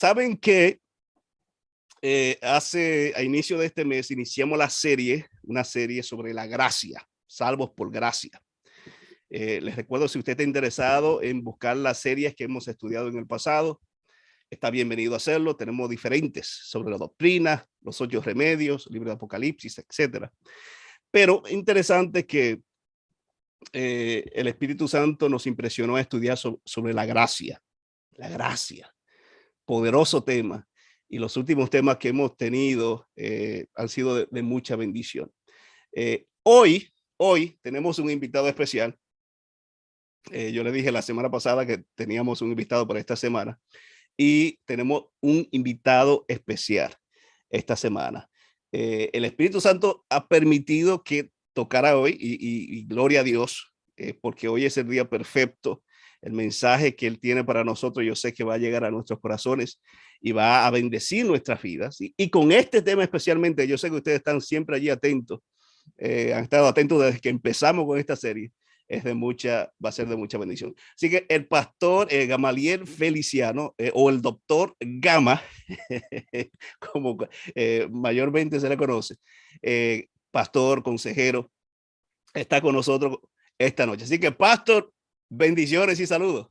Saben que a inicio de este mes iniciamos una serie sobre la gracia, salvos por gracia. Les recuerdo, si usted está interesado en buscar las series que hemos estudiado en el pasado, está bienvenido a hacerlo. Tenemos diferentes sobre la doctrina, los 8 remedios, libro de Apocalipsis, etcétera. Pero interesante que el Espíritu Santo nos impresionó a estudiar sobre la gracia, poderoso tema. Y los últimos temas que hemos tenido han sido de mucha bendición. Hoy tenemos un invitado especial. Yo le dije la semana pasada que teníamos un invitado para esta semana y tenemos un invitado especial esta semana. El Espíritu Santo ha permitido que tocara hoy y gloria a Dios, porque hoy es el día perfecto. El mensaje que Él tiene para nosotros, yo sé que va a llegar a nuestros corazones y va a bendecir nuestras vidas. Y con este tema especialmente, yo sé que ustedes están siempre allí atentos, han estado atentos desde que empezamos con esta serie. Va a ser de mucha bendición. Así que el pastor Gamaliel Feliciano, o el doctor Gama, como mayormente se le conoce, pastor, consejero, está con nosotros esta noche. Así que, pastor, bendiciones y saludos.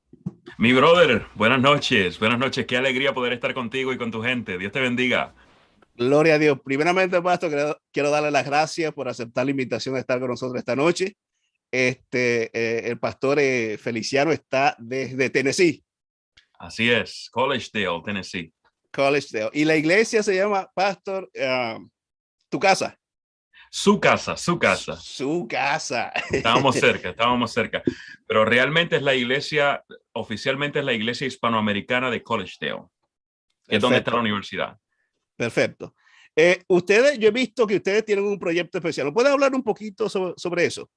Mi brother, buenas noches, qué alegría poder estar contigo y con tu gente. Dios te bendiga. Gloria a Dios. Primeramente, pastor, quiero darle las gracias por aceptar la invitación de estar con nosotros esta noche. El pastor Feliciano está desde Tennessee. Así es, Collegedale, Tennessee. Collegedale. Y la iglesia se llama, pastor, tu casa. Su casa. Su casa. Estábamos cerca. Pero realmente es la iglesia, oficialmente es la iglesia hispanoamericana de Collegedale, que es donde está la universidad. Perfecto. Yo he visto que ustedes tienen un proyecto especial. ¿No pueden hablar un poquito sobre eso?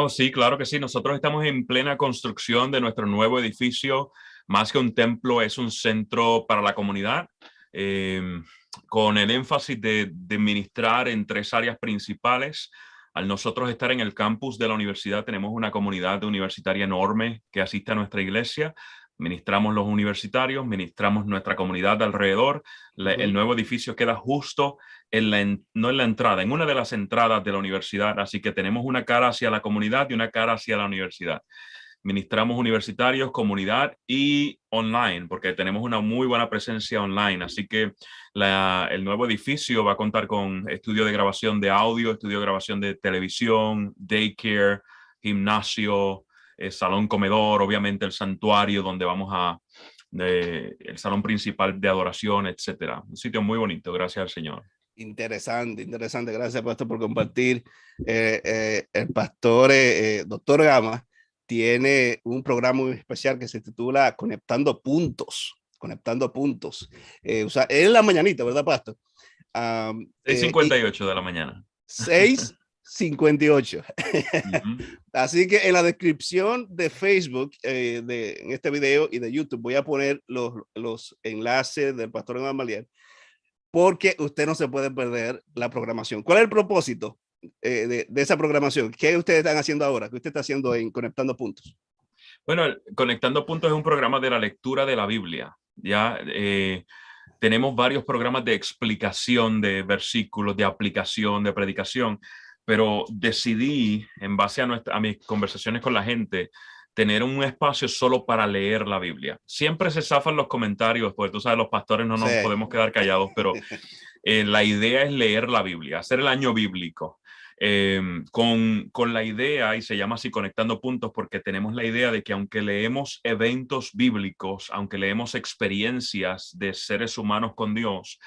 Sí, claro que sí. Nosotros estamos en plena construcción de nuestro nuevo edificio. Más que un templo, es un centro para la comunidad, con el énfasis de ministrar en 3 áreas principales. Al nosotros estar en el campus de la universidad, tenemos una comunidad universitaria enorme que asiste a nuestra iglesia. Ministramos los universitarios, ministramos nuestra comunidad de alrededor. El nuevo edificio queda justo no en la entrada, en una de las entradas de la universidad. Así que tenemos una cara hacia la comunidad y una cara hacia la universidad. Ministramos universitarios, comunidad y online, porque tenemos una muy buena presencia online. Así que el nuevo edificio va a contar con estudio de grabación de audio, estudio de grabación de televisión, daycare, gimnasio, salón comedor, obviamente el santuario donde el salón principal de adoración, etcétera. Un sitio muy bonito, gracias al Señor. Interesante. Gracias, pastor, por compartir. El pastor, doctor Gama, tiene un programa muy especial que se titula Conectando Puntos. O sea, es la mañanita, ¿verdad, pastor? 6:58 de la mañana. 6:58. Así que en la descripción de Facebook, en este video y de YouTube, voy a poner los enlaces del pastor Gamaliel, porque usted no se puede perder la programación. ¿Cuál es el propósito de esa programación? ¿Qué ustedes están haciendo ahora? ¿Qué usted está haciendo en Conectando Puntos? Bueno, Conectando Puntos es un programa de la lectura de la Biblia. Ya tenemos varios programas de explicación de versículos, de aplicación, de predicación, pero decidí, en base a mis conversaciones con la gente, tener un espacio solo para leer la Biblia. Siempre se zafan los comentarios, porque tú sabes, los pastores no nos podemos quedar callados, pero la idea es leer la Biblia, hacer el año bíblico. Con la idea, y se llama así Conectando Puntos, porque tenemos la idea de que aunque leemos eventos bíblicos, aunque leemos experiencias de seres humanos con Dios,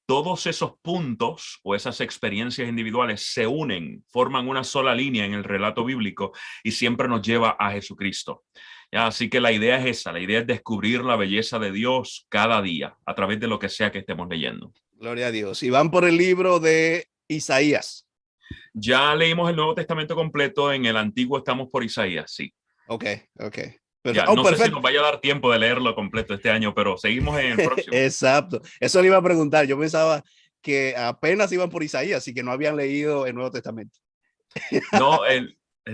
todos esos puntos o esas experiencias individuales se unen, forman una sola línea en el relato bíblico y siempre nos lleva a Jesucristo. ¿Ya? Así que la idea es esa, la idea es descubrir la belleza de Dios cada día a través de lo que sea que estemos leyendo. Gloria a Dios. Y van por el libro de Isaías. Ya leímos el Nuevo Testamento completo, en el Antiguo estamos por Isaías, sí. Ok. Ya, no sé si nos vaya a dar tiempo de leerlo completo este año, pero seguimos en el próximo. Exacto. Eso le iba a preguntar. Yo pensaba que apenas iban por Isaías y que no habían leído el Nuevo Testamento. No,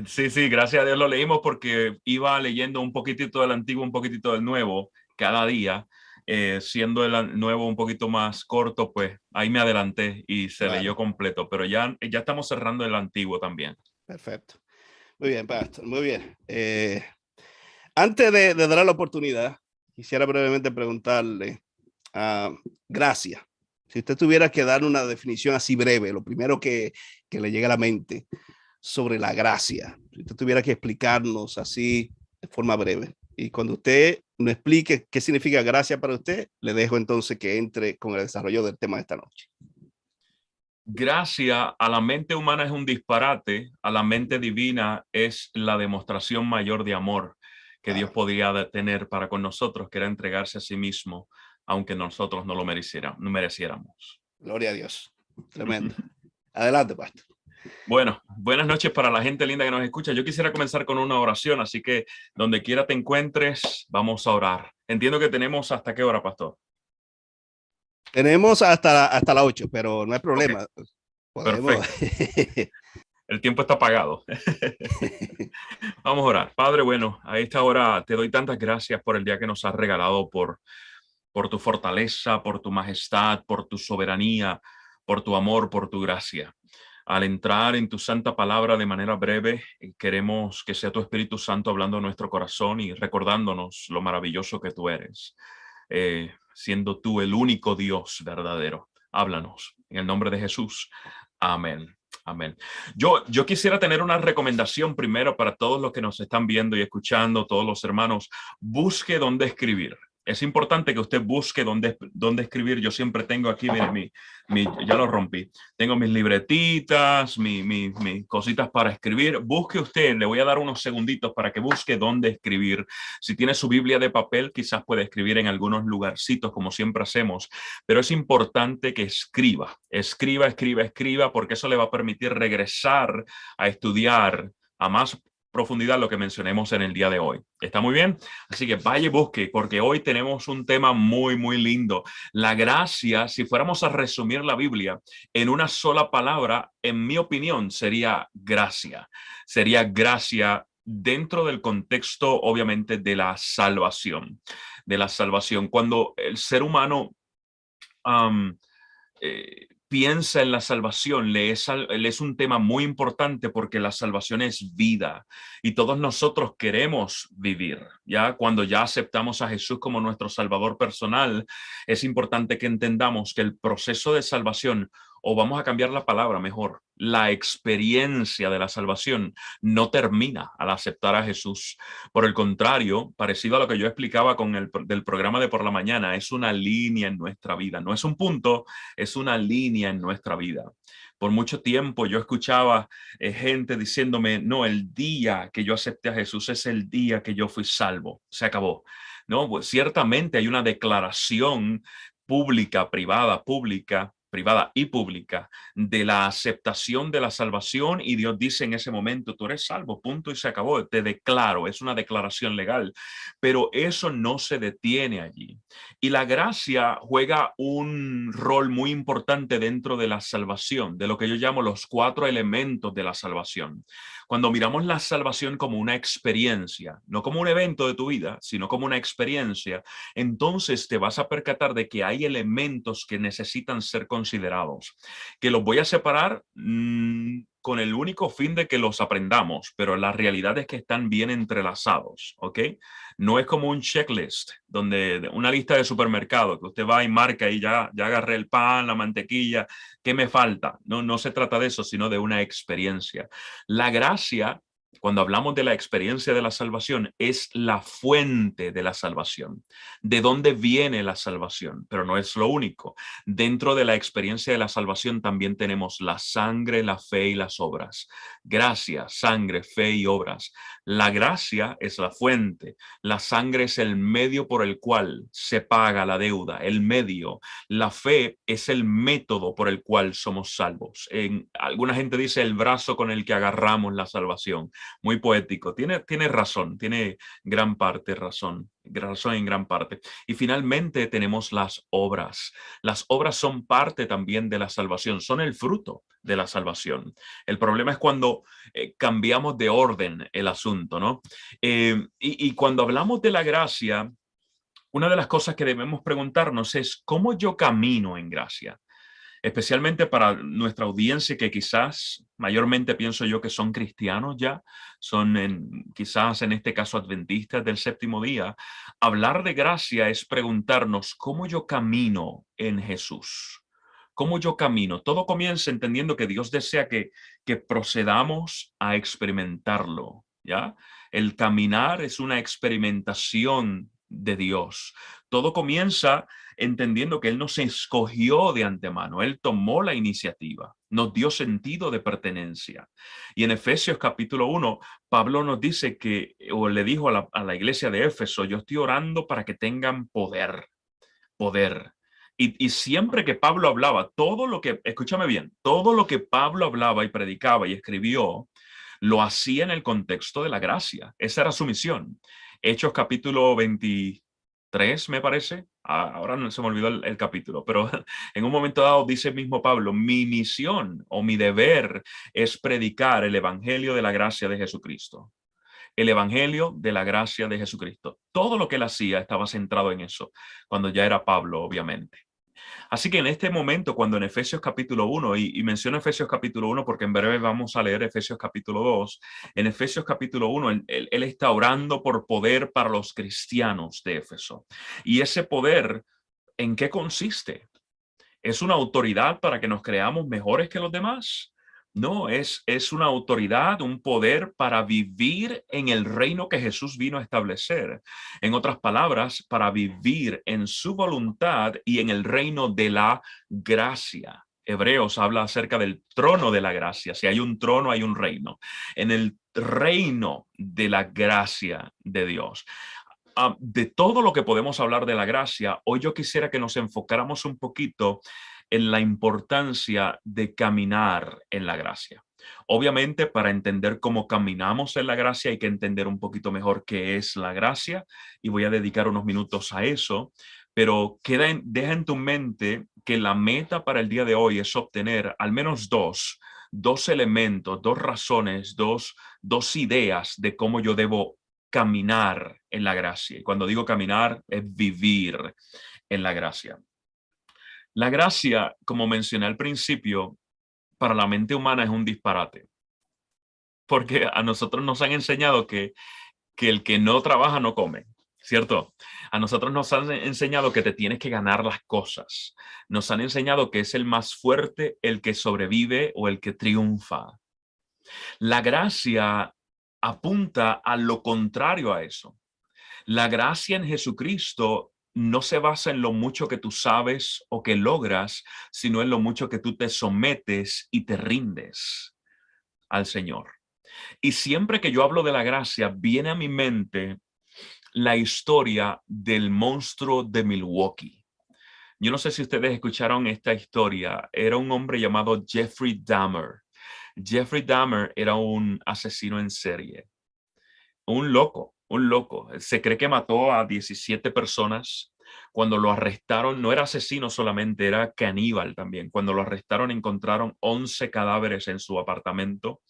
sí, gracias a Dios lo leímos porque iba leyendo un poquitito del Antiguo, un poquitito del Nuevo cada día. siendo el nuevo un poquito más corto, pues ahí me adelanté y se Claro, leyó completo, pero ya estamos cerrando el antiguo también. perfecto. Muy bien, Pastor, muy bien. Antes de dar la oportunidad, quisiera brevemente preguntarle, gracias. Si usted tuviera que dar una definición así breve, lo primero que le llega a la mente sobre la gracia, si usted tuviera que explicarnos así de forma breve. Y cuando usted nos explique qué significa gracia para usted, le dejo entonces que entre con el desarrollo del tema de esta noche. Gracia a la mente humana es un disparate, a la mente divina es la demostración mayor de amor que Dios Wow, podría tener para con nosotros, que era entregarse a sí mismo, aunque nosotros no lo mereciéramos. gloria a Dios. Tremendo. Adelante, Pastor. Bueno, buenas noches para la gente linda que nos escucha. Yo quisiera comenzar con una oración, así que donde quiera te encuentres, vamos a orar. Entiendo que tenemos hasta qué hora, pastor. Tenemos hasta las 8, pero no hay Ok, problema. Podemos. perfecto. El tiempo está pagado. Vamos a orar. Padre, bueno, a esta hora te doy tantas gracias por el día que nos has regalado, por tu fortaleza, por tu majestad, por tu soberanía, por tu amor, por tu gracia. Al entrar en tu santa palabra de manera breve, queremos que sea tu Espíritu Santo hablando a nuestro corazón y recordándonos lo maravilloso que tú eres, siendo tú el único Dios verdadero. Háblanos. En el nombre de Jesús. Amén. Amén. Yo quisiera tener una recomendación primero para todos los que nos están viendo y escuchando, todos los hermanos. Busque dónde escribir. Es importante que usted busque dónde escribir. Yo siempre tengo aquí, mire, ya lo rompí. Tengo mis libretitas, mis cositas para escribir. Busque usted, le voy a dar unos segunditos para que busque dónde escribir. Si tiene su Biblia de papel, quizás puede escribir en algunos lugarcitos, como siempre hacemos, pero es importante que escriba, porque eso le va a permitir regresar a estudiar a más profundidad lo que mencionemos en el día de hoy. ¿Está muy bien? Así que vaya y busque, porque hoy tenemos un tema muy, muy lindo. La gracia, si fuéramos a resumir la Biblia en una sola palabra, en mi opinión, sería gracia. Sería gracia dentro del contexto, obviamente, de la salvación. De la salvación. Cuando el ser humano piensa en la salvación, le es un tema muy importante porque la salvación es vida y todos nosotros queremos vivir. Ya cuando ya aceptamos a Jesús como nuestro Salvador personal, es importante que entendamos que el proceso de salvación, o vamos a cambiar la palabra mejor, la experiencia de la salvación no termina al aceptar a Jesús. Por el contrario, parecido a lo que yo explicaba con del programa de por la mañana, es una línea en nuestra vida, no es un punto, es una línea en nuestra vida. Por mucho tiempo yo escuchaba gente diciéndome, no, el día que yo acepté a Jesús es el día que yo fui salvo, se acabó. No, pues ciertamente hay una declaración privada y pública, de la aceptación de la salvación, y Dios dice en ese momento, tú eres salvo, punto y se acabó, te declaro, es una declaración legal, pero eso no se detiene allí. Y la gracia juega un rol muy importante dentro de la salvación, de lo que yo llamo los 4 elementos de la salvación. Cuando miramos la salvación como una experiencia, no como un evento de tu vida, sino como una experiencia, entonces te vas a percatar de que hay elementos que necesitan ser considerados, que los voy a separar con el único fin de que los aprendamos, pero la realidad es que están bien entrelazados, ¿ok? No es como un checklist, donde una lista de supermercado, que usted va y marca y ya agarré el pan, la mantequilla, ¿qué me falta? No, no se trata de eso, sino de una experiencia. La gracia, cuando hablamos de la experiencia de la salvación, es la fuente de la salvación. ¿De dónde viene la salvación? Pero no es lo único. Dentro de la experiencia de la salvación también tenemos la sangre, la fe y las obras. Gracia, sangre, fe y obras. La gracia es la fuente. La sangre es el medio por el cual se paga la deuda, el medio. La fe es el método por el cual somos salvos. Alguna gente dice el brazo con el que agarramos la salvación. Muy poético. Tiene razón, tiene gran parte razón en gran parte. Y finalmente tenemos las obras. Las obras son parte también de la salvación, son el fruto de la salvación. El problema es cuando cambiamos de orden el asunto, ¿no? Y cuando hablamos de la gracia, Una de las cosas que debemos preguntarnos es cómo yo camino en gracia, especialmente para nuestra audiencia que quizás mayormente pienso yo que son cristianos ya, son quizás en este caso adventistas del séptimo día. Hablar de gracia es preguntarnos cómo yo camino en Jesús. ¿Cómo yo camino? Todo comienza entendiendo que Dios desea que procedamos a experimentarlo, ¿ya? El caminar es una experimentación de Dios. Todo comienza entendiendo que Él nos escogió de antemano, Él tomó la iniciativa, nos dio sentido de pertenencia. Y en Efesios capítulo 1, Pablo nos dice que, o le dijo a la iglesia de Éfeso, yo estoy orando para que tengan poder, poder. Y siempre que Pablo hablaba, todo lo que, escúchame bien, todo lo que Pablo hablaba y predicaba y escribió, lo hacía en el contexto de la gracia. Esa era su misión. Hechos capítulo 23, me parece. Ahora no se me olvidó el capítulo, pero en un momento dado dice el mismo Pablo, mi misión o mi deber es predicar el evangelio de la gracia de Jesucristo. El evangelio de la gracia de Jesucristo. Todo lo que él hacía estaba centrado en eso, cuando ya era Pablo, obviamente. Así que en este momento, cuando en Efesios capítulo 1, y menciono Efesios capítulo 1 porque en breve vamos a leer Efesios capítulo 2, en Efesios capítulo 1, él está orando por poder para los cristianos de Éfeso. Y ese poder, ¿en qué consiste? ¿Es una autoridad para que nos creamos mejores que los demás? No, es una autoridad, un poder para vivir en el reino que Jesús vino a establecer. En otras palabras, para vivir en su voluntad y en el reino de la gracia. Hebreos habla acerca del trono de la gracia. Si hay un trono, hay un reino. En el reino de la gracia de Dios. De todo lo que podemos hablar de la gracia, hoy yo quisiera que nos enfocáramos un poquito en la importancia de caminar en la gracia. Obviamente, para entender cómo caminamos en la gracia hay que entender un poquito mejor qué es la gracia y voy a dedicar unos minutos a eso, pero deja en tu mente que la meta para el día de hoy es obtener al menos dos elementos, dos razones, dos ideas de cómo yo debo caminar en la gracia. Y cuando digo caminar, es vivir en la gracia. La gracia, como mencioné al principio, para la mente humana es un disparate. Porque a nosotros nos han enseñado que el que no trabaja no come, ¿cierto? A nosotros nos han enseñado que te tienes que ganar las cosas. Nos han enseñado que es el más fuerte el que sobrevive o el que triunfa. La gracia apunta a lo contrario a eso. La gracia en Jesucristo no se basa en lo mucho que tú sabes o que logras, sino en lo mucho que tú te sometes y te rindes al Señor. Y siempre que yo hablo de la gracia, viene a mi mente la historia del monstruo de Milwaukee. Yo no sé si ustedes escucharon esta historia. Era un hombre llamado Jeffrey Dahmer. Jeffrey Dahmer era un asesino en serie. Un loco, un loco. Se cree que mató a 17 personas. Cuando lo arrestaron, no era asesino solamente, era caníbal también. Cuando lo arrestaron, encontraron 11 cadáveres en su apartamento.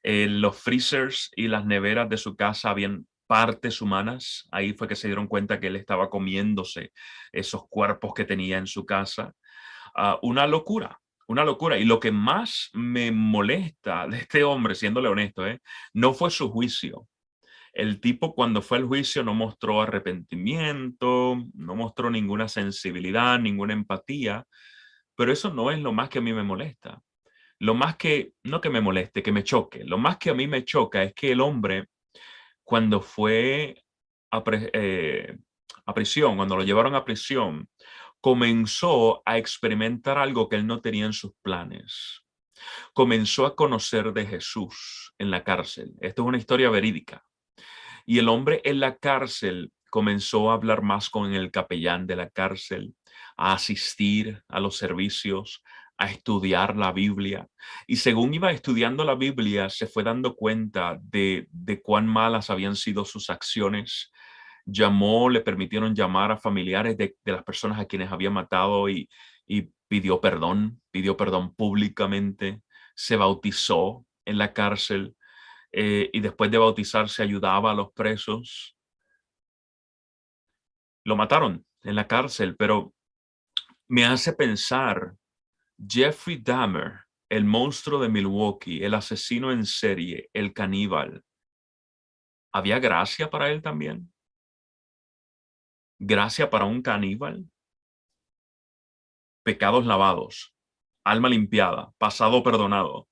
Los freezers y las neveras de su casa habían partes humanas. Ahí fue que se dieron cuenta que él estaba comiéndose esos cuerpos que tenía en su casa. Una locura, una locura. Y lo que más me molesta de este hombre, siéndole honesto, no fue su juicio. El tipo cuando fue al juicio no mostró arrepentimiento, no mostró ninguna sensibilidad, ninguna empatía, pero eso no es lo más que a mí me molesta. Lo más que, no que me moleste, que me choque, lo más que a mí me choca es que el hombre cuando fue a prisión, cuando lo llevaron a prisión, comenzó a experimentar algo que él no tenía en sus planes. Comenzó a conocer de Jesús en la cárcel. Esto es una historia verídica. Y el hombre en la cárcel comenzó a hablar más con el capellán de la cárcel, a asistir a los servicios, a estudiar la Biblia. Y según iba estudiando la Biblia, se fue dando cuenta de cuán malas habían sido sus acciones. Le permitieron llamar a familiares de las personas a quienes había matado y pidió perdón públicamente, se bautizó en la cárcel y después de bautizarse ayudaba a los presos. Lo mataron en la cárcel, pero me hace pensar, Jeffrey Dahmer, el monstruo de Milwaukee, el asesino en serie, el caníbal, ¿había gracia para él también? ¿Gracia para un caníbal? Pecados lavados, alma limpiada, pasado perdonado.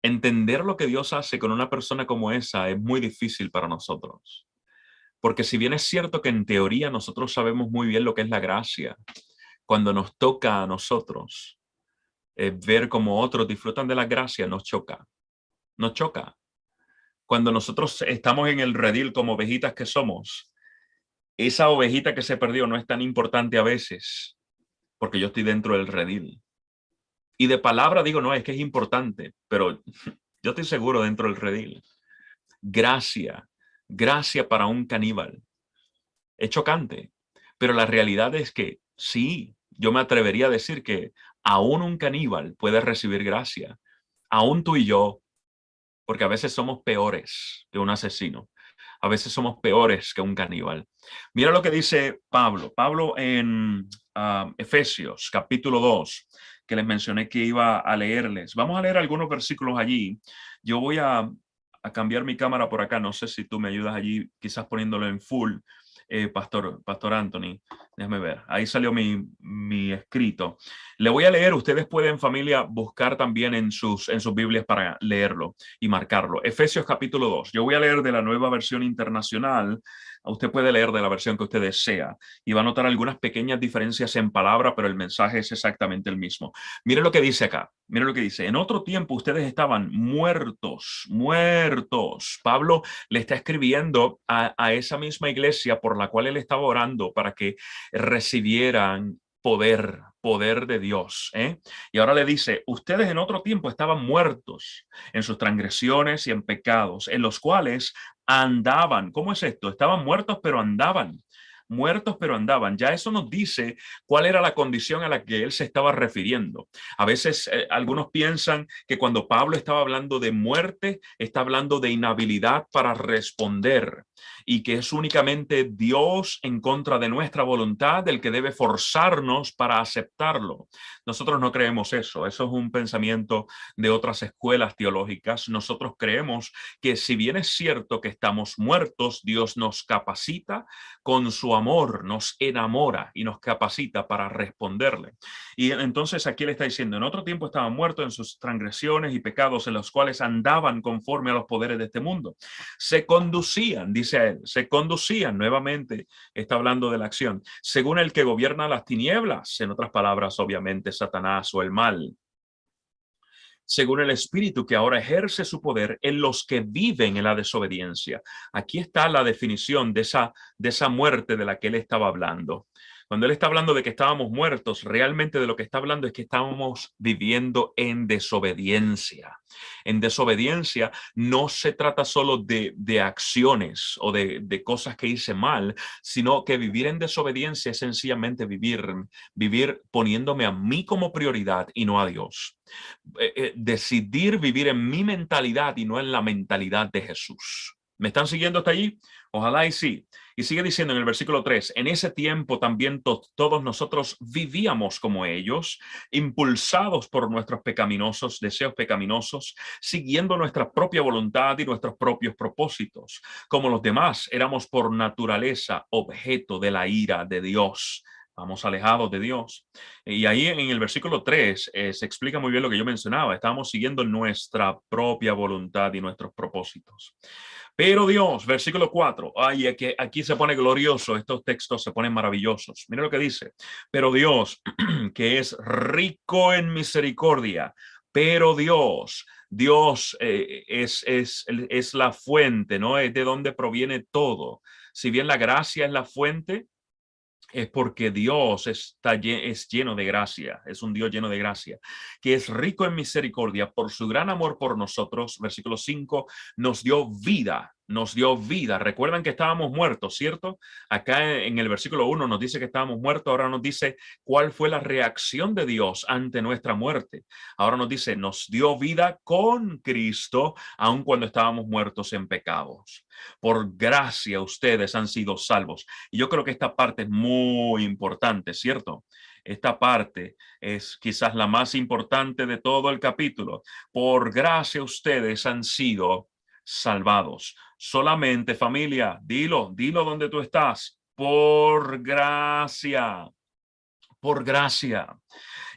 Entender lo que Dios hace con una persona como esa es muy difícil para nosotros. Porque si bien es cierto que en teoría nosotros sabemos muy bien lo que es la gracia, cuando nos toca a nosotros ver cómo otros disfrutan de la gracia, nos choca. Nos choca. Cuando nosotros estamos en el redil como ovejitas que somos, esa ovejita que se perdió no es tan importante a veces, porque yo estoy dentro del redil. Y de palabra digo, no, es que es importante, pero yo estoy seguro dentro del redil. Gracia, gracia para un caníbal. Es chocante, pero la realidad es que sí, yo me atrevería a decir que aún un caníbal puede recibir gracia. Aún tú y yo, porque a veces somos peores que un asesino. A veces somos peores que un caníbal. Mira lo que dice Pablo. Pablo en Efesios capítulo 2, que les mencioné que iba a leerles. Vamos a leer algunos versículos allí. Yo voy a cambiar mi cámara por acá. No sé si tú me ayudas allí, quizás poniéndolo en full, Pastor Anthony. Déjame ver. Ahí salió mi escrito. Le voy a leer. Ustedes pueden, familia, buscar también en sus Biblias para leerlo y marcarlo. Efesios capítulo 2. Yo voy a leer de la Nueva Versión Internacional. Usted puede leer de la versión que usted desea y va a notar algunas pequeñas diferencias en palabra, pero el mensaje es exactamente el mismo. Mire lo que dice acá. Mire lo que dice. En otro tiempo ustedes estaban muertos. Pablo le está escribiendo a esa misma iglesia por la cual él estaba orando para que recibieran poder de Dios. Y ahora le dice, ustedes en otro tiempo estaban muertos en sus transgresiones y en pecados, en los cuales andaban. ¿Cómo es esto? Estaban muertos, pero andaban. Muertos, pero andaban. Ya eso nos dice cuál era la condición a la que él se estaba refiriendo. A veces algunos piensan que cuando Pablo estaba hablando de muerte, está hablando de inhabilidad para responder y que es únicamente Dios en contra de nuestra voluntad el que debe forzarnos para aceptarlo. Nosotros no creemos eso. Eso es un pensamiento de otras escuelas teológicas. Nosotros creemos que si bien es cierto que estamos muertos, Dios nos capacita con su amor, nos enamora y nos capacita para responderle. Y entonces aquí le está diciendo, en otro tiempo estaban muertos en sus transgresiones y pecados en los cuales andaban conforme a los poderes de este mundo. Se conducían, dice él, se conducían, nuevamente está hablando de la acción, según el que gobierna las tinieblas, en otras palabras, obviamente, Satanás o el mal, según el espíritu que ahora ejerce su poder en los que viven en la desobediencia. Aquí está la definición de esa muerte de la que él estaba hablando. Cuando él está hablando de que estábamos muertos, realmente de lo que está hablando es que estábamos viviendo en desobediencia. En desobediencia no se trata solo de acciones o de cosas que hice mal, sino que vivir en desobediencia es sencillamente vivir poniéndome a mí como prioridad y no a Dios. Decidir vivir en mi mentalidad y no en la mentalidad de Jesús. ¿Me están siguiendo hasta allí? Ojalá y sí. Y sigue diciendo en el versículo 3, en ese tiempo también todos nosotros vivíamos como ellos, impulsados por nuestros deseos pecaminosos, siguiendo nuestra propia voluntad y nuestros propios propósitos. Como los demás, éramos por naturaleza objeto de la ira de Dios. Vamos alejados de Dios. Y ahí en el versículo 3 se explica muy bien lo que yo mencionaba. Estábamos siguiendo nuestra propia voluntad y nuestros propósitos. Pero Dios, versículo 4, ay, aquí se pone glorioso, estos textos se ponen maravillosos. Mira lo que dice. Pero Dios, que es rico en misericordia, pero Dios es la fuente, ¿no? Es de donde proviene todo. Si bien la gracia es la fuente, es porque Dios es lleno de gracia, es un Dios lleno de gracia, que es rico en misericordia por su gran amor por nosotros, versículo 5, nos dio vida nos dio vida. Recuerdan que estábamos muertos, ¿cierto? Acá en el versículo 1 nos dice que estábamos muertos, ahora nos dice cuál fue la reacción de Dios ante nuestra muerte. Ahora nos dice, nos dio vida con Cristo, aun cuando estábamos muertos en pecados. Por gracia ustedes han sido salvos. Y yo creo que esta parte es muy importante, ¿cierto? Esta parte es quizás la más importante de todo el capítulo. Por gracia ustedes han sido salvados. Solamente, familia, dilo donde tú estás. Por gracia. Por gracia.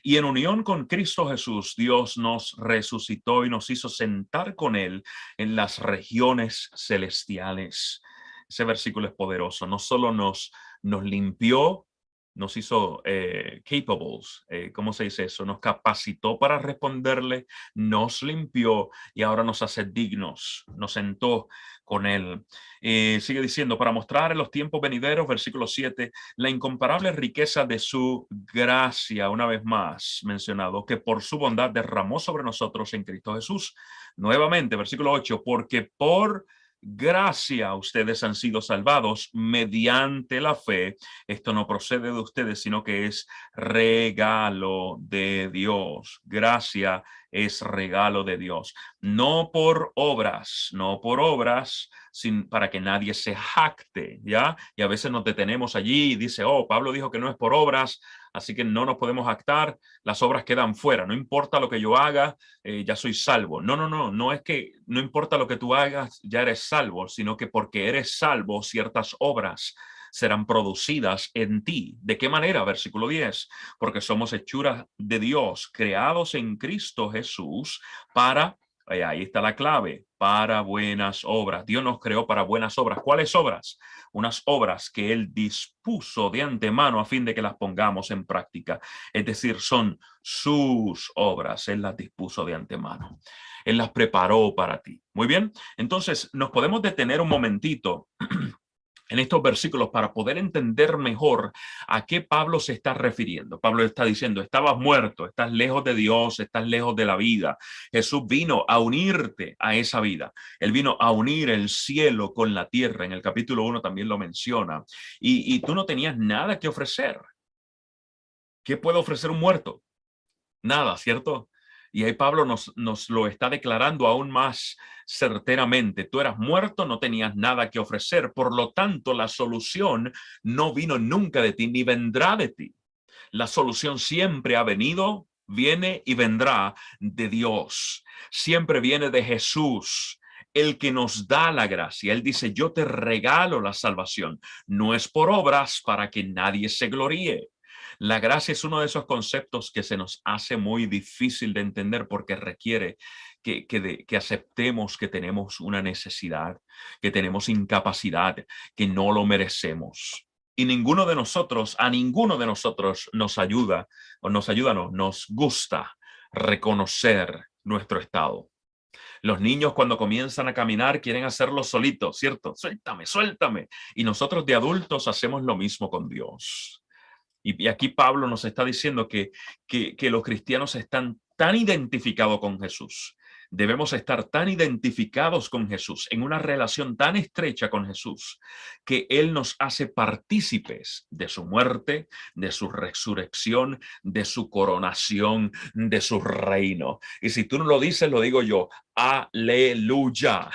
Y en unión con Cristo Jesús, Dios nos resucitó y nos hizo sentar con Él en las regiones celestiales. Ese versículo es poderoso. No solo nos limpió, nos hizo capables, ¿cómo se dice eso? Nos capacitó para responderle, nos limpió y ahora nos hace dignos, nos sentó con Él. Sigue diciendo, para mostrar en los tiempos venideros, versículo 7, la incomparable riqueza de su gracia, una vez más mencionado, que por su bondad derramó sobre nosotros en Cristo Jesús. Nuevamente, versículo 8, porque por gracia ustedes han sido salvados mediante la fe. Esto no procede de ustedes, sino que es regalo de Dios. Gracia es regalo de Dios. No por obras, para que nadie se jacte, ¿ya? Y a veces nos detenemos allí y dice, oh, Pablo dijo que no es por obras, así que no nos podemos jactar, las obras quedan fuera, no importa lo que yo haga, ya soy salvo. No es que no importa lo que tú hagas, ya eres salvo, sino que porque eres salvo, ciertas obras serán producidas en ti. ¿De qué manera? Versículo 10, porque somos hechuras de Dios, creados en Cristo Jesús para, ahí está la clave, para buenas obras. Dios nos creó para buenas obras. ¿Cuáles obras? Unas obras que Él dispuso de antemano a fin de que las pongamos en práctica. Es decir, son sus obras. Él las dispuso de antemano. Él las preparó para ti. Muy bien. Entonces, nos podemos detener un momentito en estos versículos para poder entender mejor a qué Pablo se está refiriendo. Pablo está diciendo, estabas muerto, estás lejos de Dios, estás lejos de la vida. Jesús vino a unirte a esa vida. Él vino a unir el cielo con la tierra. En el capítulo 1 también lo menciona. Y tú no tenías nada que ofrecer. ¿Qué puede ofrecer un muerto? Nada, ¿cierto? Y ahí Pablo nos lo está declarando aún más certeramente. Tú eras muerto, no tenías nada que ofrecer. Por lo tanto, la solución no vino nunca de ti, ni vendrá de ti. La solución siempre ha venido, viene y vendrá de Dios. Siempre viene de Jesús, el que nos da la gracia. Él dice, yo te regalo la salvación. No es por obras para que nadie se gloríe. La gracia es uno de esos conceptos que se nos hace muy difícil de entender porque requiere que aceptemos que tenemos una necesidad, que tenemos incapacidad, que no lo merecemos. Y a ninguno de nosotros nos ayuda, nos gusta reconocer nuestro estado. Los niños cuando comienzan a caminar quieren hacerlo solitos, ¿cierto? Suéltame, suéltame. Y nosotros de adultos hacemos lo mismo con Dios. Y aquí Pablo nos está diciendo que los cristianos están tan identificados con Jesús. Debemos estar tan identificados con Jesús, en una relación tan estrecha con Jesús, que Él nos hace partícipes de su muerte, de su resurrección, de su coronación, de su reino. Y si tú no lo dices, lo digo yo. Aleluya.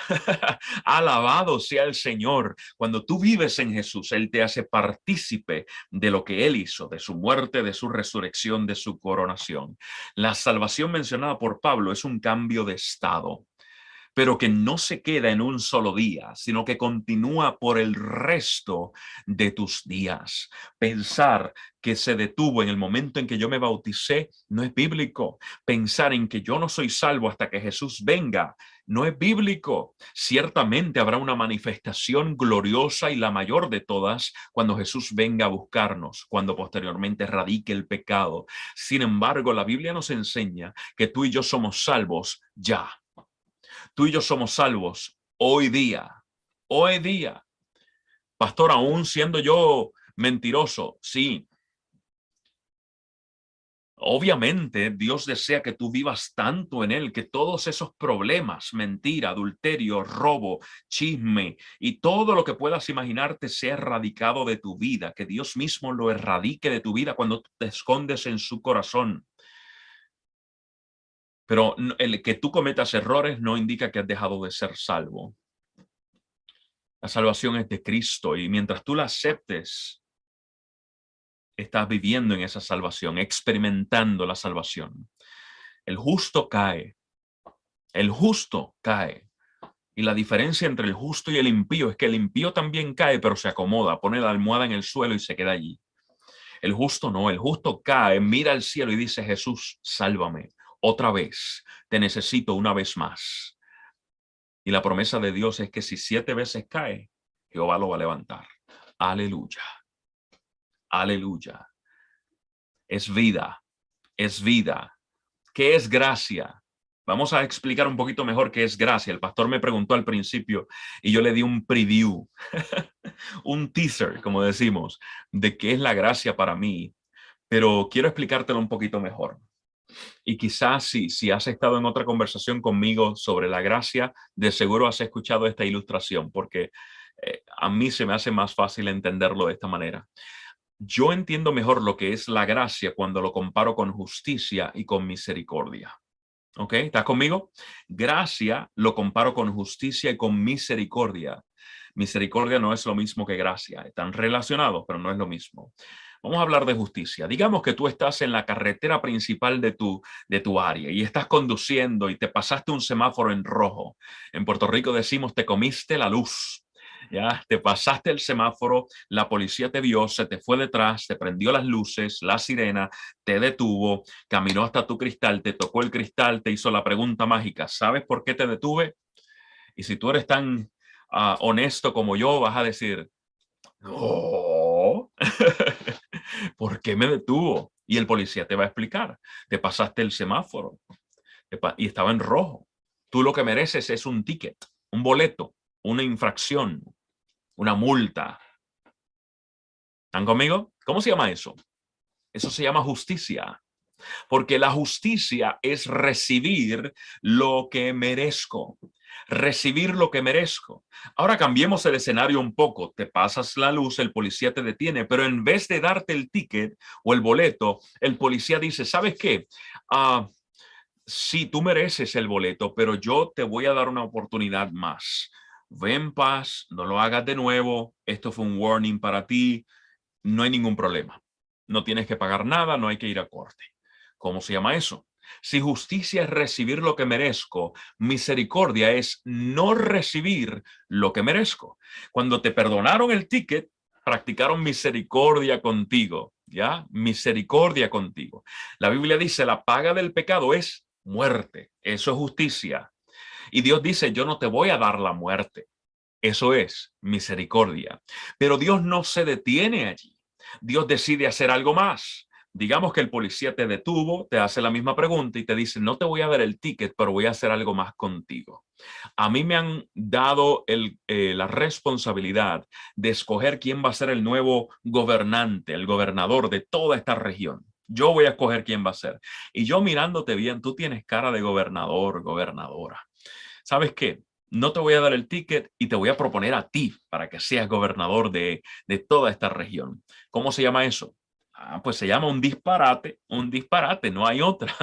Alabado sea el Señor. Cuando tú vives en Jesús, Él te hace partícipe de lo que Él hizo, de su muerte, de su resurrección, de su coronación. La salvación mencionada por Pablo es un cambio de estado, pero que no se queda en un solo día, sino que continúa por el resto de tus días. Pensar que se detuvo en el momento en que yo me bauticé no es bíblico. Pensar en que yo no soy salvo hasta que Jesús venga no es bíblico. Ciertamente habrá una manifestación gloriosa y la mayor de todas cuando Jesús venga a buscarnos, cuando posteriormente radique el pecado. Sin embargo, la Biblia nos enseña que tú y yo somos salvos ya. Tú y yo somos salvos hoy día. Hoy día. Pastor, aún siendo yo mentiroso, sí. Obviamente, Dios desea que tú vivas tanto en Él, que todos esos problemas, mentira, adulterio, robo, chisme y todo lo que puedas imaginarte sea erradicado de tu vida, que Dios mismo lo erradique de tu vida cuando te escondes en su corazón. Pero el que tú cometas errores no indica que has dejado de ser salvo. La salvación es de Cristo y mientras tú la aceptes, estás viviendo en esa salvación, experimentando la salvación. El justo cae. El justo cae. Y la diferencia entre el justo y el impío es que el impío también cae, pero se acomoda, pone la almohada en el suelo y se queda allí. El justo no, el justo cae, mira al cielo y dice, Jesús, sálvame. Otra vez, te necesito una vez más. Y la promesa de Dios es que si 7 veces cae, Jehová lo va a levantar. Aleluya. Aleluya. Es vida. Es vida. ¿Qué es gracia? Vamos a explicar un poquito mejor qué es gracia. El pastor me preguntó al principio y yo le di un preview, un teaser, como decimos, de qué es la gracia para mí. Pero quiero explicártelo un poquito mejor. Y quizás si has estado en otra conversación conmigo sobre la gracia, de seguro has escuchado esta ilustración, porque a mí se me hace más fácil entenderlo de esta manera. Yo entiendo mejor lo que es la gracia cuando lo comparo con justicia y con misericordia. ¿Ok? ¿Estás conmigo? Gracia lo comparo con justicia y con misericordia. Misericordia no es lo mismo que gracia. Están relacionados, pero no es lo mismo. Vamos a hablar de justicia. Digamos que tú estás en la carretera principal de tu área y estás conduciendo y te pasaste un semáforo en rojo. En Puerto Rico decimos te comiste la luz. Ya, te pasaste el semáforo, la policía te vio, se te fue detrás, te prendió las luces, la sirena, te detuvo, caminó hasta tu cristal, te tocó el cristal, te hizo la pregunta mágica, ¿sabes por qué te detuve? Y si tú eres tan honesto como yo, vas a decir, no, ¿por qué me detuvo? Y el policía te va a explicar, te pasaste el semáforo y estaba en rojo. Tú lo que mereces es un ticket, un boleto, una infracción, una multa. ¿Están conmigo? ¿Cómo se llama eso? Eso se llama justicia. Porque la justicia es recibir lo que merezco. Recibir lo que merezco. Ahora cambiemos el escenario un poco. Te pasas la luz, el policía te detiene, pero en vez de darte el ticket o el boleto, el policía dice, ¿sabes qué? Sí, tú mereces el boleto, pero yo te voy a dar una oportunidad más. Ve en paz, no lo hagas de nuevo. Esto fue un warning para ti. No hay ningún problema. No tienes que pagar nada, no hay que ir a corte. ¿Cómo se llama eso? Si justicia es recibir lo que merezco, misericordia es no recibir lo que merezco. Cuando te perdonaron el ticket, practicaron misericordia contigo, ¿ya? Misericordia contigo. La Biblia dice, la paga del pecado es muerte. Eso es justicia. Y Dios dice, yo no te voy a dar la muerte. Eso es misericordia. Pero Dios no se detiene allí. Dios decide hacer algo más. Digamos que el policía te detuvo, te hace la misma pregunta y te dice, no te voy a dar el ticket, pero voy a hacer algo más contigo. A mí me han dado la responsabilidad de escoger quién va a ser el nuevo gobernante, el gobernador de toda esta región. Yo voy a escoger quién va a ser. Y yo mirándote bien, tú tienes cara de gobernador, gobernadora. ¿Sabes qué? No te voy a dar el ticket y te voy a proponer a ti para que seas gobernador de toda esta región. ¿Cómo se llama eso? Pues se llama un disparate, no hay otra.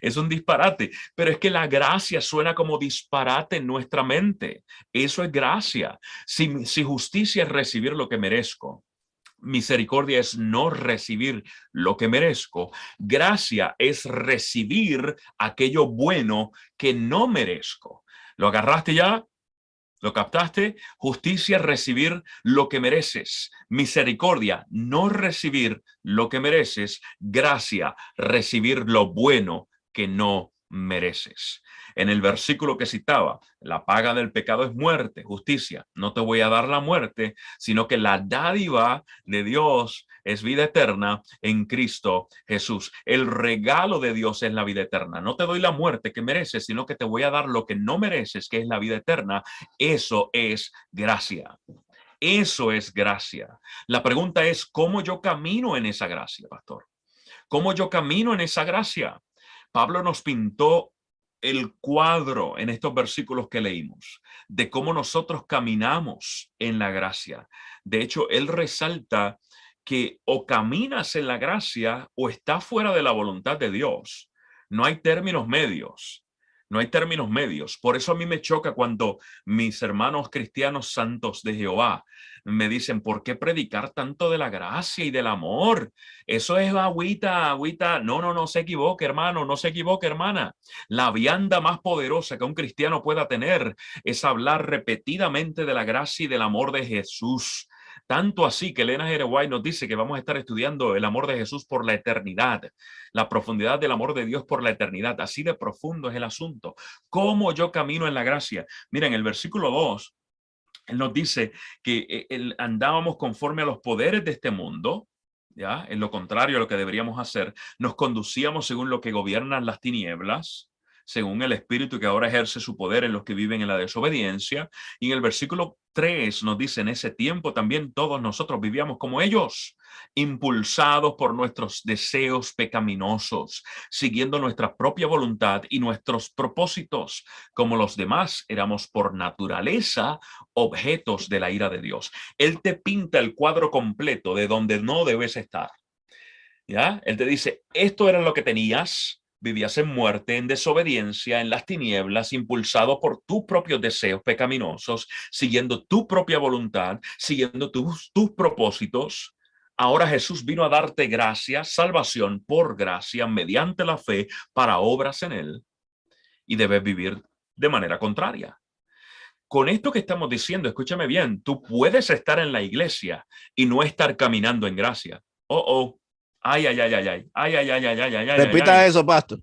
Es un disparate, pero es que la gracia suena como disparate en nuestra mente. Eso es gracia. Si justicia es recibir lo que merezco, misericordia es no recibir lo que merezco, gracia es recibir aquello bueno que no merezco. ¿Lo agarraste ya? ¿Lo captaste? Justicia es recibir lo que mereces. Misericordia, no recibir lo que mereces. Gracia, recibir lo bueno que no mereces. En el versículo que citaba, la paga del pecado es muerte, justicia. No te voy a dar la muerte, sino que la dádiva de Dios es vida eterna en Cristo Jesús. El regalo de Dios es la vida eterna. No te doy la muerte que mereces, sino que te voy a dar lo que no mereces, que es la vida eterna. Eso es gracia. Eso es gracia. La pregunta es, ¿cómo yo camino en esa gracia, pastor? ¿Cómo yo camino en esa gracia? Pablo nos pintó el cuadro en estos versículos que leímos de cómo nosotros caminamos en la gracia. De hecho, él resalta que o caminas en la gracia o estás fuera de la voluntad de Dios. No hay términos medios. No hay términos medios. Por eso a mí me choca cuando mis hermanos cristianos santos de Jehová me dicen, ¿por qué predicar tanto de la gracia y del amor? Eso es agüita, agüita. No, no, no se equivoque, hermano, no se equivoque, hermana. La vianda más poderosa que un cristiano pueda tener es hablar repetidamente de la gracia y del amor de Jesús. Tanto así que Elena G. White nos dice que vamos a estar estudiando el amor de Jesús por la eternidad, la profundidad del amor de Dios por la eternidad. Así de profundo es el asunto. ¿Cómo yo camino en la gracia? Miren, el versículo 2, él nos dice que andábamos conforme a los poderes de este mundo, ¿ya? En lo contrario a lo que deberíamos hacer, nos conducíamos según lo que gobiernan las tinieblas, según el espíritu que ahora ejerce su poder en los que viven en la desobediencia. Y en el versículo 3 nos dice, en ese tiempo también todos nosotros vivíamos como ellos, impulsados por nuestros deseos pecaminosos, siguiendo nuestra propia voluntad y nuestros propósitos. Como los demás, éramos por naturaleza objetos de la ira de Dios. Él te pinta el cuadro completo de donde no debes estar. ¿Ya? Él te dice, esto era lo que tenías, vivías en muerte, en desobediencia, en las tinieblas, impulsado por tus propios deseos pecaminosos, siguiendo tu propia voluntad, siguiendo tus propósitos. Ahora Jesús vino a darte gracia, salvación por gracia, mediante la fe, para obras en él, y debes vivir de manera contraria. Con esto que estamos diciendo, escúchame bien, tú puedes estar en la iglesia y no estar caminando en gracia. Ay, ay, ay, ay, ay, ay, ay, ay, ay, ay, ay, ay, Repita ay. eso, pastor.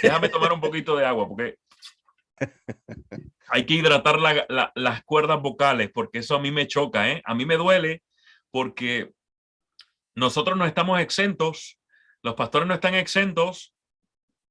Déjame tomar un poquito de agua porque hay que hidratar las cuerdas vocales, porque eso a mí me choca, ¿eh? A mí me duele porque nosotros no estamos exentos, los pastores no están exentos.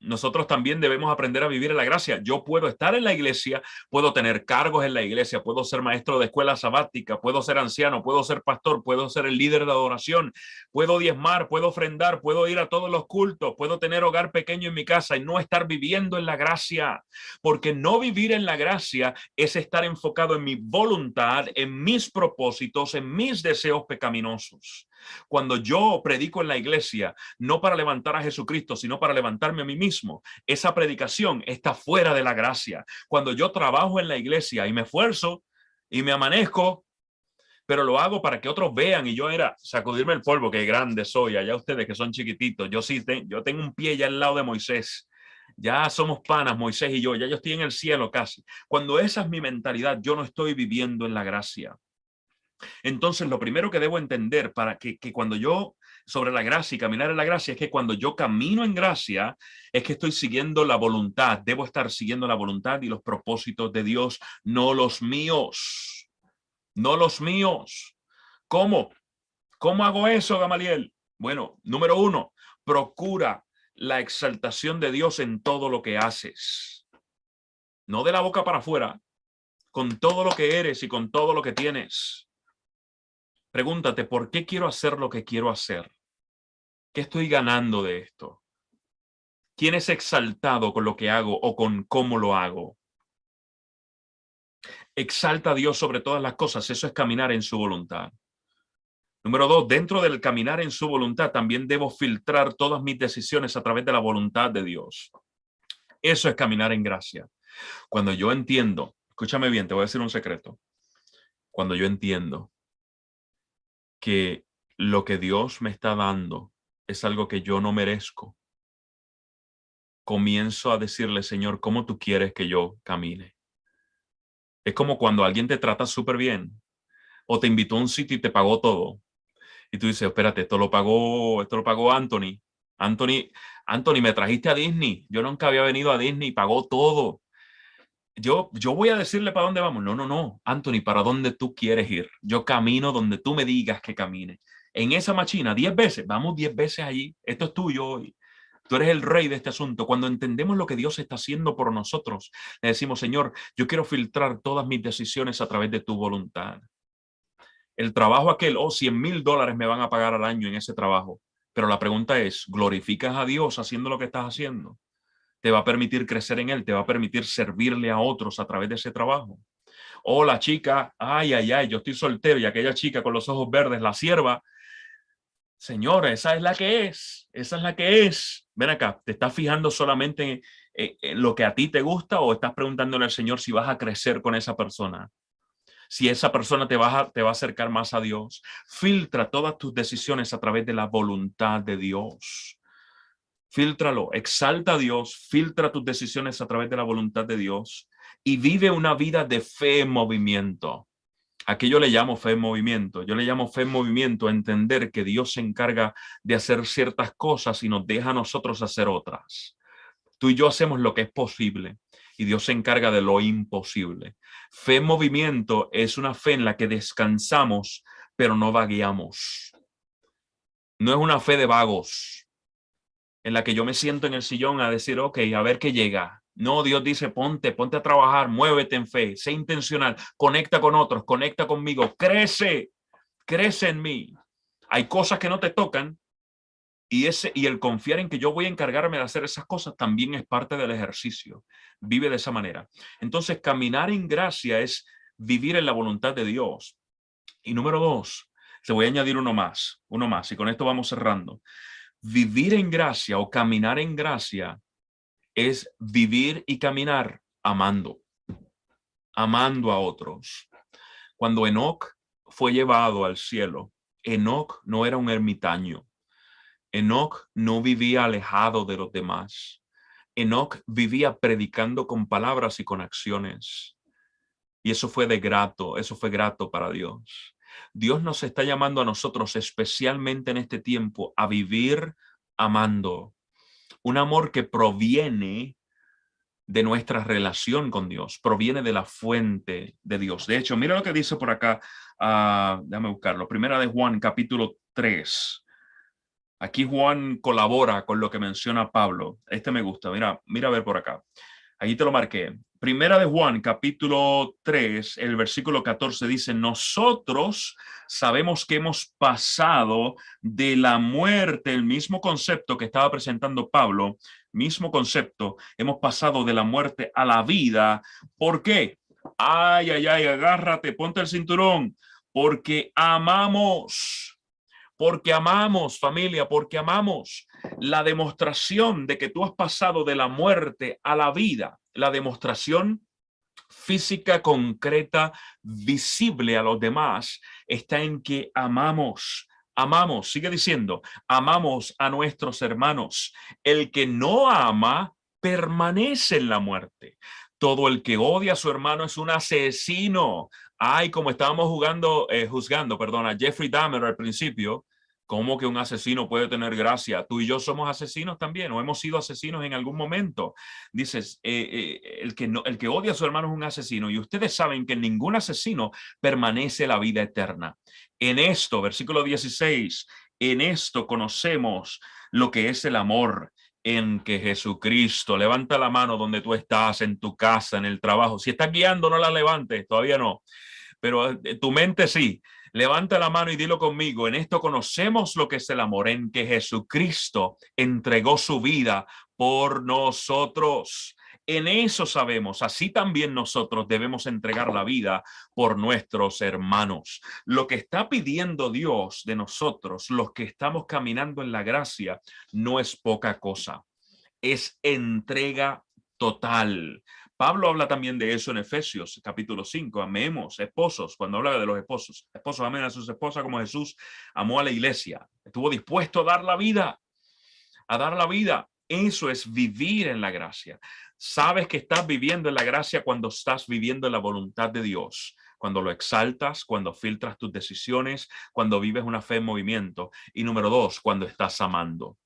Nosotros también debemos aprender a vivir en la gracia. Yo puedo estar en la iglesia, puedo tener cargos en la iglesia, puedo ser maestro de escuela sabática, puedo ser anciano, puedo ser pastor, puedo ser el líder de adoración, puedo diezmar, puedo ofrendar, puedo ir a todos los cultos, puedo tener hogar pequeño en mi casa y no estar viviendo en la gracia. Porque no vivir en la gracia es estar enfocado en mi voluntad, en mis propósitos, en mis deseos pecaminosos. Cuando yo predico en la iglesia, no para levantar a Jesucristo, sino para levantarme a mí mismo, esa predicación está fuera de la gracia. Cuando yo trabajo en la iglesia y me esfuerzo y me amanezco, pero lo hago para que otros vean y yo era sacudirme el polvo, que grande soy, allá ustedes que son chiquititos, yo tengo un pie ya al lado de Moisés. Ya somos panas, Moisés y yo estoy en el cielo casi. Cuando esa es mi mentalidad, yo no estoy viviendo en la gracia. Entonces, lo primero que debo entender para que cuando yo, sobre la gracia y caminar en la gracia, es que cuando yo camino en gracia, es que estoy siguiendo la voluntad, debo estar siguiendo la voluntad y los propósitos de Dios, no los míos, no los míos. ¿Cómo? ¿Cómo hago eso, Gamaliel? Bueno, número 1, procura la exaltación de Dios en todo lo que haces. No de la boca para afuera, con todo lo que eres y con todo lo que tienes. Pregúntate, ¿por qué quiero hacer lo que quiero hacer? ¿Qué estoy ganando de esto? ¿Quién es exaltado con lo que hago o con cómo lo hago? Exalta a Dios sobre todas las cosas. Eso es caminar en su voluntad. Número 2, dentro del caminar en su voluntad, también debo filtrar todas mis decisiones a través de la voluntad de Dios. Eso es caminar en gracia. Cuando yo entiendo, escúchame bien, te voy a decir un secreto. Cuando yo entiendo que lo que Dios me está dando es algo que yo no merezco, comienzo a decirle, Señor, ¿cómo tú quieres que yo camine? Es como cuando alguien te trata súper bien o te invitó a un sitio y te pagó todo. Y tú dices, espérate, esto lo pagó Anthony. Anthony, me trajiste a Disney. Yo nunca había venido a Disney, pagó todo. Yo voy a decirle para dónde vamos. No, Anthony, ¿para dónde tú quieres ir? Yo camino donde tú me digas que camine. En esa machina, 10 veces, vamos 10 veces allí. Esto es tuyo hoy. Tú eres el rey de este asunto. Cuando entendemos lo que Dios está haciendo por nosotros, le decimos, Señor, yo quiero filtrar todas mis decisiones a través de tu voluntad. El trabajo aquel, $100,000 me van a pagar al año en ese trabajo. Pero la pregunta es, ¿glorificas a Dios haciendo lo que estás haciendo? ¿Te va a permitir crecer en Él? ¿Te va a permitir servirle a otros a través de ese trabajo? O la chica, ay, ay, ay, yo estoy soltero, y aquella chica con los ojos verdes, la sierva, señora, esa es la que es, esa es la que es. Ven acá, ¿te estás fijando solamente en lo que a ti te gusta o estás preguntándole al Señor si vas a crecer con esa persona? Si esa persona te va a acercar más a Dios. Filtra todas tus decisiones a través de la voluntad de Dios. Fíltralo, exalta a Dios, filtra tus decisiones a través de la voluntad de Dios y vive una vida de fe en movimiento. Aquí yo le llamo fe en movimiento. Yo le llamo fe en movimiento a entender que Dios se encarga de hacer ciertas cosas y nos deja a nosotros hacer otras. Tú y yo hacemos lo que es posible y Dios se encarga de lo imposible. Fe en movimiento es una fe en la que descansamos, pero no vagueamos. No es una fe de vagos, en la que yo me siento en el sillón a decir, ok, a ver qué llega. No, Dios dice, ponte a trabajar, muévete en fe, sé intencional, conecta con otros, conecta conmigo, crece en mí. Hay cosas que no te tocan y el confiar en que yo voy a encargarme de hacer esas cosas también es parte del ejercicio. Vive de esa manera. Entonces, caminar en gracia es vivir en la voluntad de Dios. Y número 2, te voy a añadir uno más, y con esto vamos cerrando. Vivir en gracia o caminar en gracia es vivir y caminar amando a otros. Cuando Enoc fue llevado al cielo, Enoc no era un ermitaño. Enoc no vivía alejado de los demás. Enoc vivía predicando con palabras y con acciones. Y eso fue grato para Dios. Dios nos está llamando a nosotros, especialmente en este tiempo, a vivir amando. Un amor que proviene de nuestra relación con Dios, proviene de la fuente de Dios. De hecho, mira lo que dice por acá, déjame buscarlo, Primera de Juan, capítulo 3. Aquí Juan colabora con lo que menciona Pablo. Este me gusta, mira a ver por acá. Ahí te lo marqué. Primera de Juan, capítulo 3, el versículo 14 dice, nosotros sabemos que hemos pasado de la muerte, el mismo concepto que estaba presentando Pablo, mismo concepto, hemos pasado de la muerte a la vida. ¿Por qué? Ay, ay, ay, agárrate, ponte el cinturón, porque amamos. Porque amamos, familia, porque amamos. La demostración de que tú has pasado de la muerte a la vida, la demostración física, concreta, visible a los demás, está en que amamos. Amamos, sigue diciendo, amamos a nuestros hermanos. El que no ama permanece en la muerte. Todo el que odia a su hermano es un asesino. Ay, como estábamos juzgando, a Jeffrey Dahmer al principio. ¿Cómo que un asesino puede tener gracia? Tú y yo somos asesinos también, o hemos sido asesinos en algún momento. Dices, el que odia a su hermano es un asesino, y ustedes saben que ningún asesino permanece la vida eterna. En esto, versículo 16, en esto conocemos lo que es el amor, en que Jesucristo, levanta la mano donde tú estás, en tu casa, en el trabajo. Si estás guiando, no la levantes, todavía no, pero tu mente sí. Levanta la mano y dilo conmigo. En esto conocemos lo que es el amor, en que Jesucristo entregó su vida por nosotros. En eso sabemos, así también nosotros debemos entregar la vida por nuestros hermanos. Lo que está pidiendo Dios de nosotros, los que estamos caminando en la gracia, no es poca cosa. Es entrega total. Pablo habla también de eso en Efesios, capítulo 5. Amemos, esposos, cuando habla de los esposos. Esposos amen a sus esposas como Jesús amó a la iglesia. Estuvo dispuesto a dar la vida, Eso es vivir en la gracia. Sabes que estás viviendo en la gracia cuando estás viviendo en la voluntad de Dios, cuando lo exaltas, cuando filtras tus decisiones, cuando vives una fe en movimiento. Y número 2, cuando estás amando.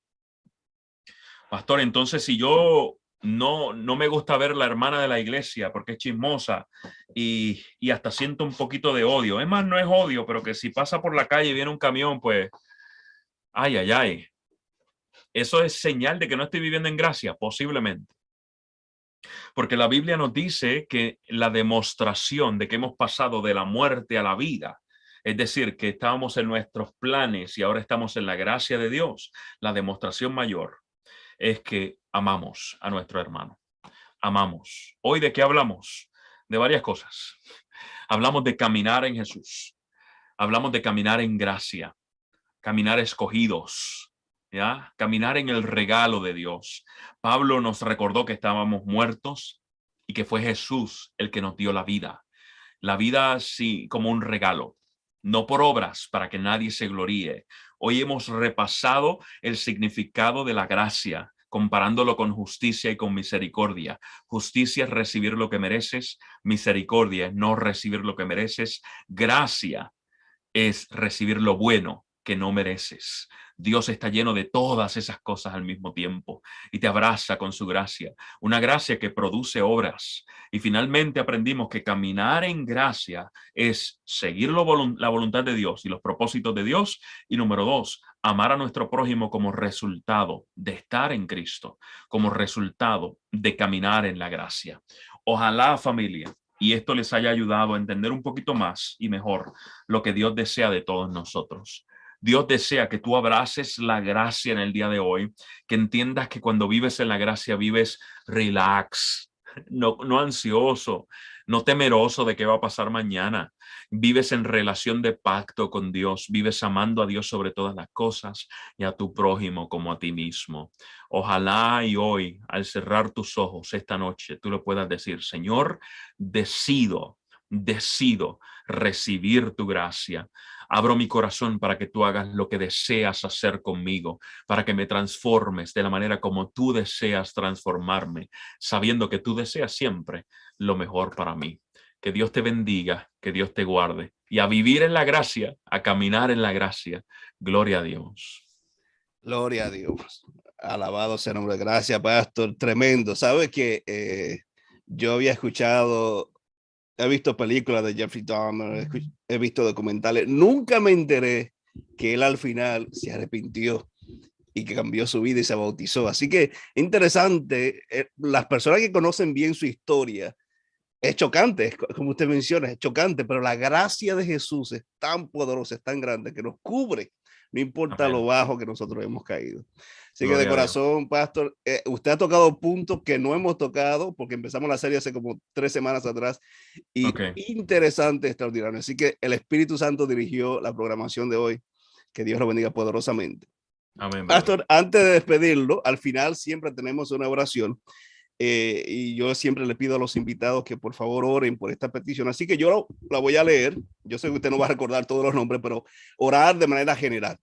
Pastor, entonces si yo no me gusta ver la hermana de la iglesia porque es chismosa y hasta siento un poquito de odio. Es más, no es odio, pero que si pasa por la calle y viene un camión, pues, ay, ay, ay. Eso es señal de que no estoy viviendo en gracia, posiblemente. Porque la Biblia nos dice que la demostración de que hemos pasado de la muerte a la vida Es decir, que estábamos en nuestros planes y ahora estamos en la gracia de Dios. La demostración mayor es que amamos a nuestro hermano. Amamos. ¿Hoy de qué hablamos? De varias cosas. Hablamos de caminar en Jesús. Hablamos de caminar en gracia, caminar escogidos, ¿ya? Caminar en el regalo de Dios. Pablo nos recordó que estábamos muertos y que fue Jesús el que nos dio la vida sí como un regalo, no por obras para que nadie se gloríe. Hoy hemos repasado el significado de la gracia, comparándolo con justicia y con misericordia. Justicia es recibir lo que mereces, misericordia es no recibir lo que mereces, gracia es recibir lo bueno que no mereces. Dios está lleno de todas esas cosas al mismo tiempo y te abraza con su gracia, una gracia que produce obras. Y finalmente aprendimos que caminar en gracia es seguir la voluntad de Dios y los propósitos de Dios. Y número 2, amar a nuestro prójimo como resultado de estar en Cristo, como resultado de caminar en la gracia. Ojalá, familia, y esto les haya ayudado a entender un poquito más y mejor lo que Dios desea de todos nosotros. Dios desea que tú abraces la gracia en el día de hoy, que entiendas que cuando vives en la gracia vives relax, no ansioso, no temeroso de qué va a pasar mañana. Vives en relación de pacto con Dios, vives amando a Dios sobre todas las cosas y a tu prójimo como a ti mismo. Ojalá y hoy, al cerrar tus ojos esta noche, tú le puedas decir, Señor, decido recibir tu gracia. Abro mi corazón para que tú hagas lo que deseas hacer conmigo, para que me transformes de la manera como tú deseas transformarme, sabiendo que tú deseas siempre lo mejor para mí. Que Dios te bendiga, que Dios te guarde y a vivir en la gracia, a caminar en la gracia. Gloria a Dios. Gloria a Dios. Alabado sea el nombre. Gracias, pastor. Tremendo. Sabe que yo había escuchado, he visto películas de Jeffrey Dahmer, he visto documentales. Nunca me enteré que él al final se arrepintió y que cambió su vida y se bautizó. Así que interesante. Las personas que conocen bien su historia, es chocante, como usted menciona, es chocante, pero la gracia de Jesús es tan poderosa, es tan grande que nos cubre, no importa Amén. lo bajo que nosotros hemos caído. Así que de Gloria a Dios. corazón, pastor, usted ha tocado puntos que no hemos tocado porque empezamos la serie hace como 3 semanas atrás y Okay. interesante, extraordinario. Así que el Espíritu Santo dirigió la programación de hoy. Que Dios lo bendiga poderosamente. Amén, brother. Pastor, antes de despedirlo, al final siempre tenemos una oración. Y yo siempre le pido a los invitados que por favor oren por esta petición. Así que yo la voy a leer. Yo sé que usted no va a recordar todos los nombres, pero orar de manera general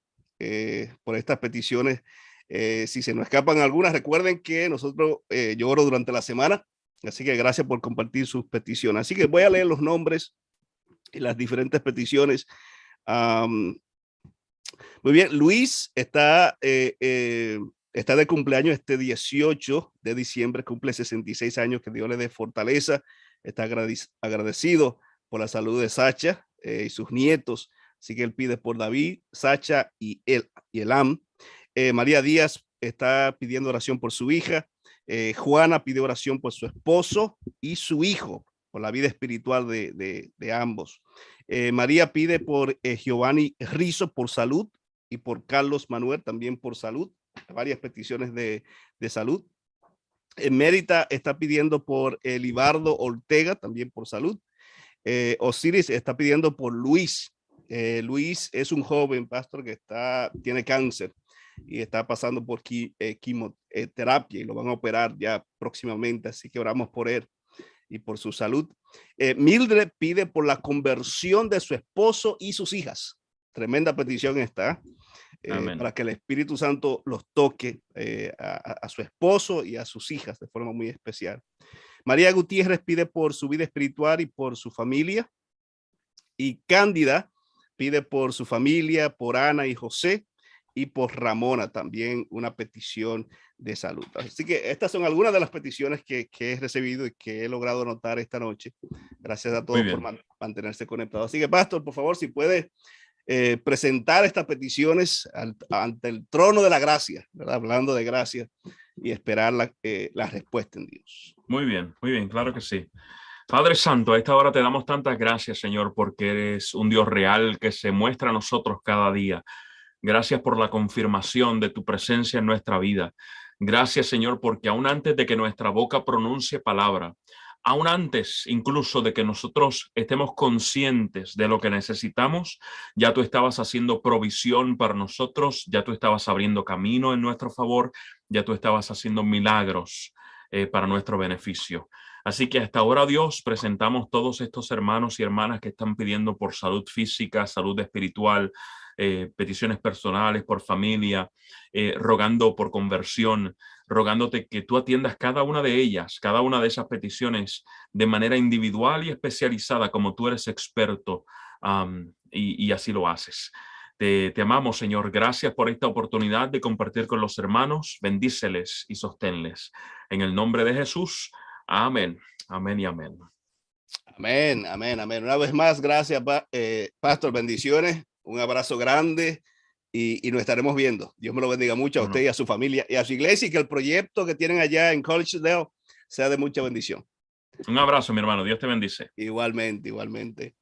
por estas peticiones. Si se nos escapan algunas, recuerden que nosotros, yo oro durante la semana. Así que gracias por compartir sus peticiones. Así que voy a leer los nombres y las diferentes peticiones. Um, muy bien, Luis está de cumpleaños este 18 de diciembre, cumple 66 años, que Dios le dé fortaleza, está agradecido por la salud de Sacha y sus nietos, así que él pide por David, Sacha y Elam. María Díaz está pidiendo oración por su hija, Juana pide oración por su esposo y su hijo, por la vida espiritual de ambos. María pide por Giovanni Rizzo por salud y por Carlos Manuel también por salud, varias peticiones de salud. Mérita está pidiendo por Elibardo Ortega también por salud. Osiris está pidiendo por Luis. Luis es un joven pastor que tiene cáncer y está pasando por quimioterapia y lo van a operar ya próximamente, así que oramos por él y por su salud. Mildred pide por la conversión de su esposo y sus hijas. Tremenda petición esta, para que el Espíritu Santo los toque a su esposo y a sus hijas de forma muy especial. María Gutiérrez pide por su vida espiritual y por su familia. Y Cándida pide por su familia, por Ana y José, y por Ramona también una petición de salud. Así que estas son algunas de las peticiones que he recibido y que he logrado anotar esta noche. Gracias a todos por mantenerse conectados. Así que, pastor, por favor, si puede presentar estas peticiones ante el trono de la gracia, ¿verdad? Hablando de gracia y esperar la respuesta en Dios. Muy bien, claro que sí. Padre Santo, a esta hora te damos tantas gracias, Señor, porque eres un Dios real que se muestra a nosotros cada día. Gracias por la confirmación de tu presencia en nuestra vida. Gracias, Señor, porque aún antes de que nuestra boca pronuncie palabra, aún antes incluso de que nosotros estemos conscientes de lo que necesitamos, ya tú estabas haciendo provisión para nosotros, ya tú estabas abriendo camino en nuestro favor, ya tú estabas haciendo milagros para nuestro beneficio. Así que hasta ahora, Dios, presentamos todos estos hermanos y hermanas que están pidiendo por salud física, salud espiritual, peticiones personales, por familia, rogando por conversión, rogándote que tú atiendas cada una de ellas, cada una de esas peticiones de manera individual y especializada, como tú eres experto, y así lo haces. Te amamos, Señor. Gracias por esta oportunidad de compartir con los hermanos. Bendíceles y sosténles. En el nombre de Jesús. Amén, amén y amén. Amén, amén, amén. Una vez más, gracias, Pastor. Bendiciones. Un abrazo grande y nos estaremos viendo. Dios me lo bendiga mucho a usted y a su familia y a su iglesia, y que el proyecto que tienen allá en Collegedale sea de mucha bendición. Un abrazo, mi hermano. Dios te bendice. Igualmente, igualmente.